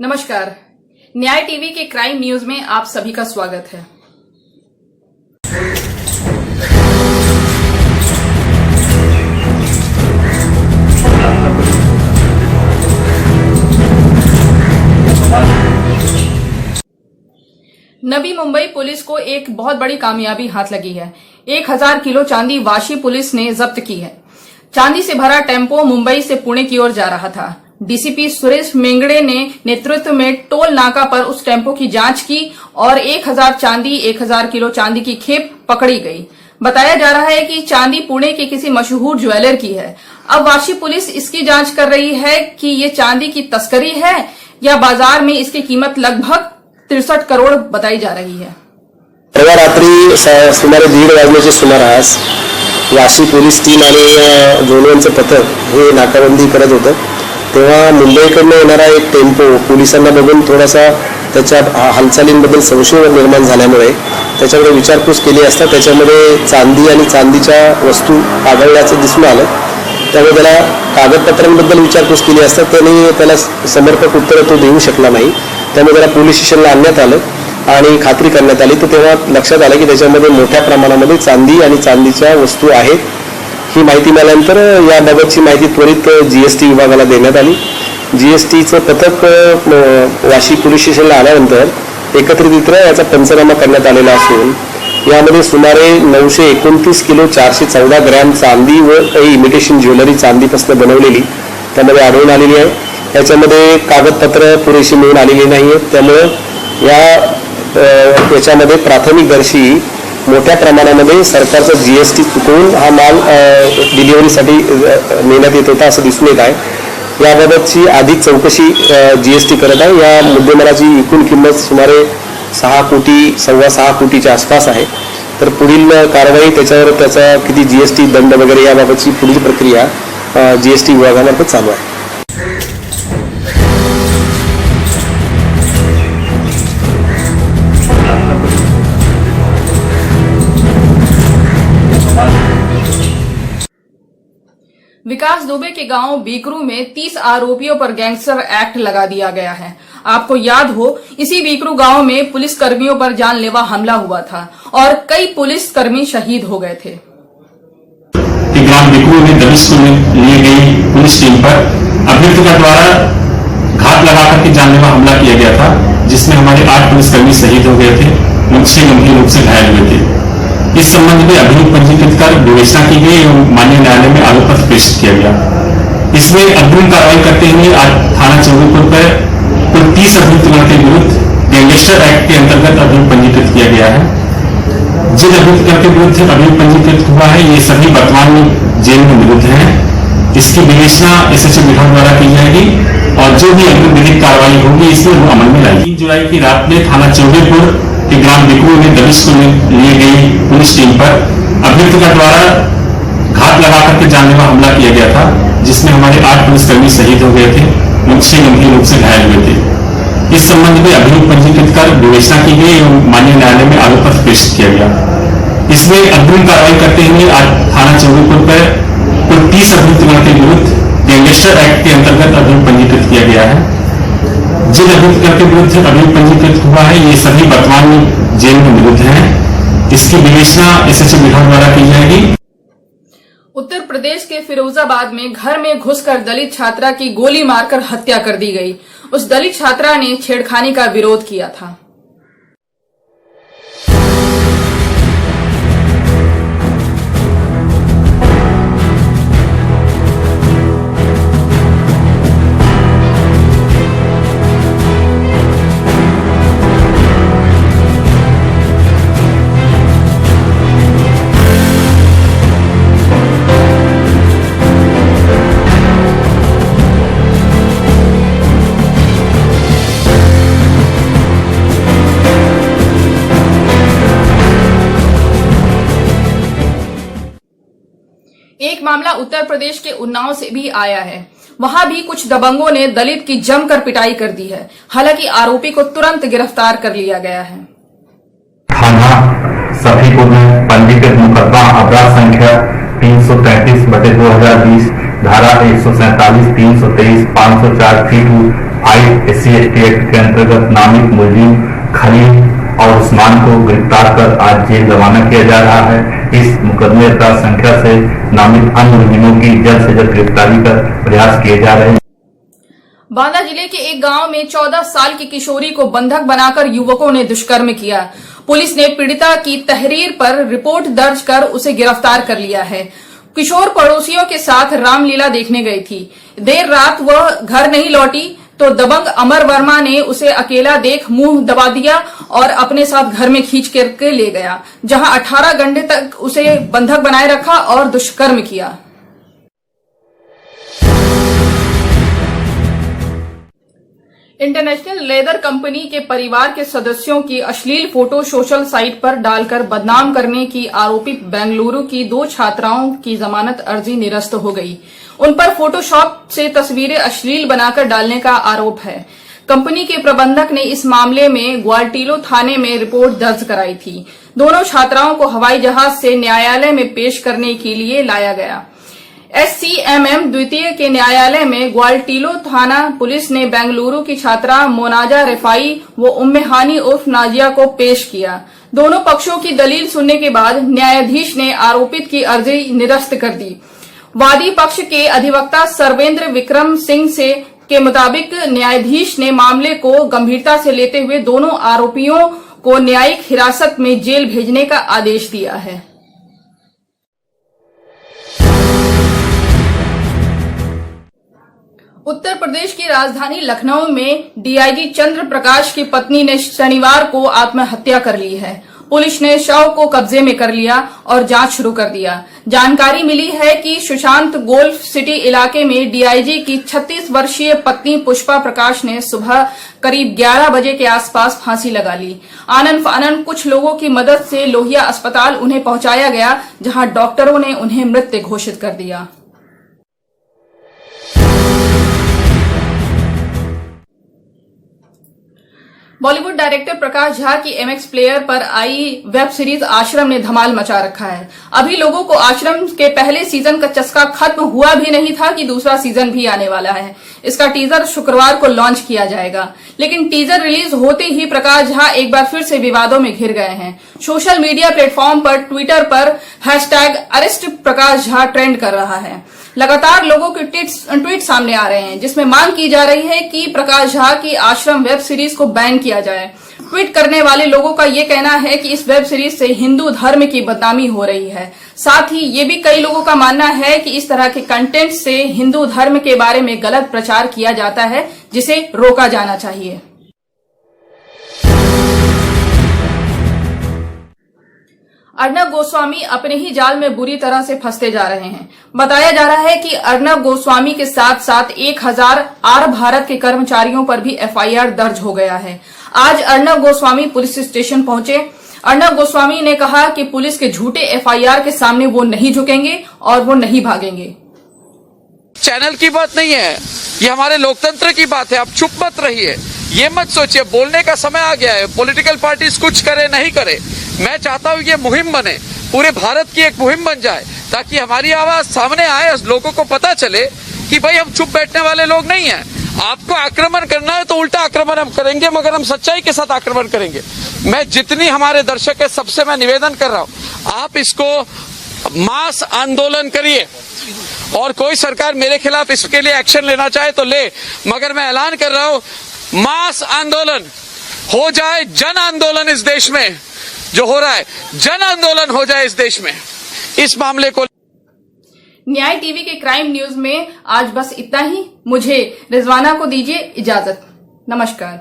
नमस्कार। न्याय टीवी के क्राइम न्यूज में आप सभी का स्वागत है। नवी मुंबई पुलिस को एक बहुत बड़ी कामयाबी हाथ लगी है। 1000 किलो चांदी वाशी पुलिस ने जब्त की है। चांदी से भरा टेम्पो मुंबई से पुणे की ओर जा रहा था। डीसीपी सुरेश मेंगड़े ने नेतृत्व में टोल नाका पर उस टेम्पो की जांच की और 1000 किलो चांदी की खेप पकड़ी गई। बताया जा रहा है कि चांदी पुणे के किसी मशहूर ज्वेलर की है। अब वाशी पुलिस इसकी जांच कर रही है कि ये चांदी की तस्करी है या बाजार में इसकी कीमत लगभग 63 करोड़ बताई जा रही है। परवा रात्री सुमारे 1:30 वाजण्याच्या सुमारास वाशी पोलीस टीम आणि जोनवनचं पथक हे नाकाबंदी करत होतं, तेव्हा मुंबईकडनं येणारा एक टेम्पो पोलिसांना बघून थोडासा त्याच्या हालचालींबद्दल संशय निर्माण झाल्यामुळे त्याच्याकडे विचारपूस केली असता त्याच्यामध्ये चांदी आणि चांदीच्या वस्तू आढळल्याचं दिसून आलं। त्यामुळे त्याला कागदपत्रांबद्दल विचारपूस केली असता त्याला समर्पक उत्तर तो देऊ शकला नाही। त्यामुळे त्याला पोलीस स्टेशनला आणण्यात आलं आणि खात्री करण्यात आली। तर तेव्हा लक्षात आलं की त्याच्यामध्ये मोठ्या प्रमाणामध्ये चांदी आणि चांदीच्या वस्तू आहेत। ही माहिती मिळाल्यानंतर याबाबतची माहिती त्वरित जीएसटी विभागाला देण्यात आली। जीएसटीचं पथक वाशी पोलीस स्टेशनला आल्यानंतर एकत्रितरित्या याचा पंचनामा करण्यात आलेला असून यामध्ये सुमारे 929 किलो 414 ग्रॅम चांदी व काही इमिटेशन ज्वेलरी चांदीपासून बनवलेली त्यामध्ये आढळून आलेली आहे। याच्यामध्ये कागदपत्र पुरेशी मिळून आलेली नाही आहेत। त्यामुळे याच्यामध्ये प्राथमिक दर्शी मोठ्या प्रमाणामध्ये सरकारचा जीएसटी चुकवून हा माल डिलिव्हरीसाठी नेण्यात येत होता असं दिसून येत आहे। याबाबतची अधिक चौकशी जीएसटी करत आहे। या मुद्देमालाची एकूण किंमत सुमारे 6 कोटी 6.25 कोटीच्या आसपास आहे। तर पुढील कारवाई त्याच्यावर त्याचा किती जीएसटी दंड वगैरे याबाबतची पुढील प्रक्रिया जीएसटी विभागामार्फत चालू आहे। विकास दुबे के गांव बीकरू में 30 आरोपियों पर गैंगस्टर एक्ट लगा दिया गया है। आपको याद हो, इसी बीकरू गांव में पुलिस कर्मियों पर जानलेवा हमला हुआ था और कई पुलिस कर्मी शहीद हो गए थे। ग्राम बीकरू में दबिश लिए गई पुलिस टीम पर अभियुक्त द्वारा घात लगाकर के जानलेवा हमला किया गया था, जिसमें हमारे 8 पुलिसकर्मी शहीद हो गए थे, 6 गंभीर रूप से घायल हुए थे। इस संबंध में अभियोग पंजीकृत कर विवेचना की गई एवं माननीय न्यायालय में आरोप पत्र पेश किया गया। इसमें अग्रिम कार्रवाई करते हुए आज थाना चौबेपुर पर कुल 30 अभियुक्तों के विरुद्ध गैंगस्टर एक्ट के अंतर्गत अभियोग पंजीकृत किया गया है। जिन अभियुक्तों के विरुद्ध अभियोग पंजीकृत हुआ है ये सभी वर्तमान में जेल में निरुद्ध हैं। इसकी विवेचना एसएचओ विभाग द्वारा की जाएगी और जो भी अग्रिम विधिक कार्रवाई होगी इसमें वो अमल में लाएगी। 3 जुलाई की रात में थाना चौबेपुर के ग्राम बीकरू में दबिश लिए गई पुलिस टीम पर अभियुक्त द्वारा घात लगाकर के जानलेवा हमला किया गया था, जिसमें हमारे 8 पुलिसकर्मी शहीद हो गए थे, 6 गंभीर रूप से घायल हुए थे। इस संबंध में अभियोग पंजीकृत कर विवेचना की गई एवं माननीय न्यायालय में आरोप पत्र पेश किया गया। इसमें अग्रिम कार्रवाई करते हुए आज थाना चौबेपुर पर कुल 30 अभियुक्तों के विरुद्ध गैंगस्टर एक्ट के अंतर्गत अभियोग पंजीकृत किया गया है। जिन अभियुक्तों के विरुद्ध अभियोग पंजीकृत हुआ है ये सभी वर्तमान में जेल में निरुद्ध हैं। इसकी विवेचना एसएचओ विभाग द्वारा की जाएगी। उत्तर प्रदेश के फिरोजाबाद में घर में घुसकर दलित छात्रा की गोली मारकर हत्या कर दी गई। उस दलित छात्रा ने छेड़खानी का विरोध किया था। एक मामला उत्तर प्रदेश के उन्नाव से भी आया है। वहां भी कुछ दबंगों ने दलित की जमकर पिटाई कर दी है। हालांकि आरोपी को तुरंत गिरफ्तार कर लिया गया है। थाना सफीपुर में पंजीकृत मुकदमा अपराध संख्या 333/2020 धारा 147, 323, 504 फीट SC/ST एक्ट के अंतर्गत नामित मुलजिम खलील और उस्मान को गिरफ्तार कर आज जेल रवाना किया जा रहा है। इस मुकदमे अपराध संख्या से नामित अन्य मुलजिमों की जल्द से जल्द गिरफ्तारी कर प्रयास किए जा रहे हैं। बांदा जिले के एक गांव में 14 साल की किशोरी को बंधक बनाकर युवकों ने दुष्कर्म किया। पुलिस ने पीड़िता की तहरीर पर रिपोर्ट दर्ज कर उसे गिरफ्तार कर लिया है। किशोर पड़ोसियों के साथ रामलीला देखने गई थी। देर रात वह घर नहीं लौटी तो दबंग अमर वर्मा ने उसे अकेला देख मुंह दबा दिया और अपने साथ घर में खींच करके ले गया, जहां 18 घंटे तक उसे बंधक बनाए रखा और दुष्कर्म किया। इंटरनेशनल लेदर कंपनी के परिवार के सदस्यों की अश्लील फोटो सोशल साइट पर डालकर बदनाम करने की आरोपित बेंगलुरु की 2 छात्राओं की जमानत अर्जी निरस्त हो गई। उन पर फोटोशॉप से तस्वीरें अश्लील बनाकर डालने का आरोप है। कंपनी के प्रबंधक ने इस मामले में ग्वालटीलो थाने में रिपोर्ट दर्ज कराई थी। दोनों छात्राओं को हवाई जहाज से न्यायालय में पेश करने के लिए लाया गया। SCMM द्वितीय के न्यायालय में ग्वालटीलो थाना पुलिस ने बेंगलुरु की छात्रा मोनाजा रिफाई व उम्मे हानी उर्फ नाजिया को पेश किया। दोनों पक्षों की दलील सुनने के बाद न्यायाधीश ने आरोपित की अर्जी निरस्त कर दी। वादी पक्ष के अधिवक्ता सर्वेंद्र विक्रम सिंह के मुताबिक न्यायाधीश ने मामले को गंभीरता से लेते हुए दोनों आरोपियों को न्यायिक हिरासत में जेल भेजने का आदेश दिया है। उत्तर प्रदेश की राजधानी लखनऊ में डीआईजी चंद्र प्रकाश की पत्नी ने शनिवार को आत्महत्या कर ली है। पुलिस ने शव को कब्जे में कर लिया और जांच शुरू कर दिया। जानकारी मिली है कि सुशांत गोल्फ सिटी इलाके में डीआईजी की 36 वर्षीय पत्नी पुष्पा प्रकाश ने सुबह करीब 11 बजे के आसपास फांसी लगा ली। आनन फानन कुछ लोगों की मदद से लोहिया अस्पताल उन्हें पहुंचाया गया, जहां डॉक्टरों ने उन्हें मृत घोषित कर दिया। बॉलीवुड डायरेक्टर प्रकाश झा की MX प्लेयर पर आई वेब सीरीज आश्रम ने धमाल मचा रखा है। अभी लोगों को आश्रम के पहले सीजन का चस्का खत्म हुआ भी नहीं था कि दूसरा सीजन भी आने वाला है। इसका टीजर शुक्रवार को लॉन्च किया जाएगा, लेकिन टीजर रिलीज होते ही प्रकाश झा एक बार फिर से विवादों में घिर गए हैं। सोशल मीडिया प्लेटफॉर्म पर ट्विटर पर #अरेस्ट प्रकाश झा ट्रेंड कर रहा है। लगातार लोगों के ट्वीट सामने आ रहे हैं, जिसमें मांग की जा रही है कि प्रकाश झा की आश्रम वेब सीरीज को बैन किया जाए। ट्वीट करने वाले लोगों का ये कहना है कि इस वेब सीरीज से हिंदू धर्म की बदनामी हो रही है। साथ ही ये भी कई लोगों का मानना है कि इस तरह के कंटेंट से हिंदू धर्म के बारे में गलत प्रचार किया जाता है, जिसे रोका जाना चाहिए। अर्नब गोस्वामी अपने ही जाल में बुरी तरह से फंसते जा रहे हैं। बताया जा रहा है कि अर्नब गोस्वामी के साथ साथ 1000 आर भारत के कर्मचारियों पर भी FIR दर्ज हो गया है। आज अर्नब गोस्वामी पुलिस स्टेशन पहुंचे। अर्नब गोस्वामी ने कहा कि पुलिस के झूठे FIR के सामने वो नहीं झुकेंगे और वो नहीं भागेंगे। चैनल की बात नहीं है, ये हमारे लोकतंत्र की बात है। आप चुप मत रहिए, ये मत सोचिए। बोलने का समय आ गया है। पॉलिटिकल पार्टीज कुछ करे नहीं करे, मैं चाहता हूँ ये मुहिम बने, पूरे भारत की एक मुहिम बन जाए, ताकि हमारी आवाज सामने आए, लोगों को पता चले कि भाई हम चुप बैठने वाले लोग नहीं हैं। आपको आक्रमण करना है तो उल्टा आक्रमण हम करेंगे, मगर हम सच्चाई के साथ आक्रमण करेंगे। मैं जितनी हमारे दर्शक है सबसे मैं निवेदन कर रहा हूँ, आप इसको मास आंदोलन करिए, और कोई सरकार मेरे खिलाफ इसके लिए एक्शन लेना चाहे तो ले, मगर मैं ऐलान कर रहा हूँ मास आंदोलन हो जाए, जन आंदोलन इस देश में जो हो रहा है, जन आंदोलन हो जाए इस देश में इस मामले को। न्याय टीवी के क्राइम न्यूज में आज बस इतना ही। मुझे रिजवाना को दीजिए इजाजत। नमस्कार।